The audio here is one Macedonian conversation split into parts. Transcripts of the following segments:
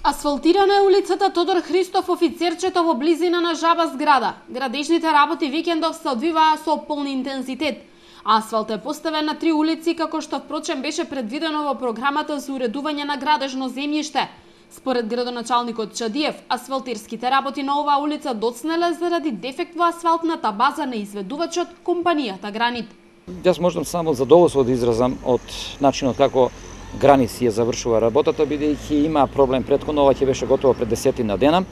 Асфалтирана е улицата Тодор Христов Офицерчето во близина на Жаба зграда. Градежните работи викендов се одвиваа со полн интензитет. Асфалт е поставен на 3 улици, како што впрочем беше предвидено во програмата за уредување на градежно земјиште. Според градоначалникот Чадиев, асфалтирските работи на оваа улица доцнеле заради дефект во асфалтната база на изведувачот компанијата Гранит. Јас можам само задоволство да изразам од начинот како Гранит си ја завршува работата, бидејќи има проблем претходно, ова ќе беше готово пред 10 дена.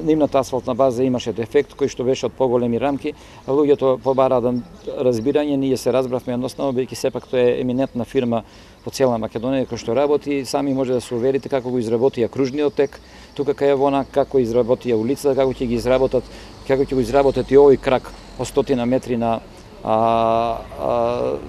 Нивната асфалтна база имаше дефект кој што беше од поголеми рамки. Луѓето побараа разбирање, ние се разбравме едноставно, бидејќи сепак тоа е еминентна фирма по цела Македонија кој што работи, сами може да се уверите како го изработија кружниот тек, тука кај Вона, како изработија улицата, како ќе го изработат и овој крак од 100 метри на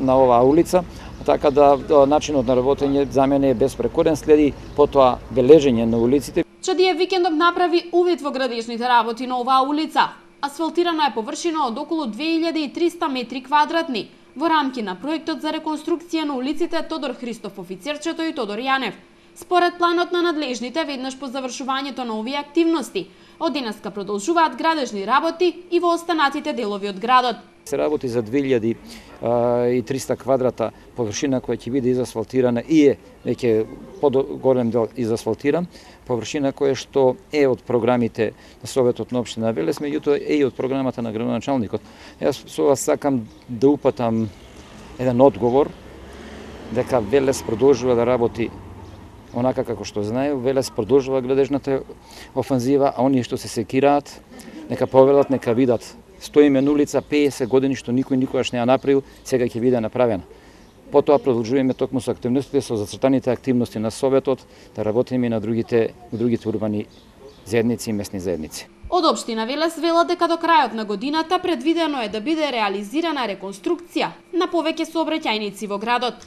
оваа улица. Така да начинот на работење за мене е безпрекорен, следи потоа бележење на улиците. Чадиев викендов направи увид во градежните работи на оваа улица. Асфалтирана е површина од околу 2300 метри квадратни во рамки на проектот за реконструкција на улиците Тодор Христов Офицерчето и Тодор Јанев. Според планот на надлежните, веднаш по завршувањето на овие активности, од денеска продолжуваат градежни работи и во останатите делови од градот. Се работи за 2300 квадрата површина која ќе биде изасфалтирана и е веќе подголем дел изасфалтиран, површина која што е од програмите на Советот на општина Велес, меѓутоа е и од програмата на градоначалникот. Јас со вас сакам да упатам еден одговор дека Велес продолжува да работи онака како што знае. Велес продолжува градежната офанзива, а оние што се секираат, нека повелат, нека видат. Стоиме на улица 50 години што никој никогаш не ја направил, сега ќе биде направена. Потоа продолжуваме токму со активностите, со зацртаните активности на Советот, да работиме и на другите урбани заедници и местни заедници. Од општина Велес велат дека до крајот на годината предвидено е да биде реализирана реконструкција на повеќе сообраќајници во градот.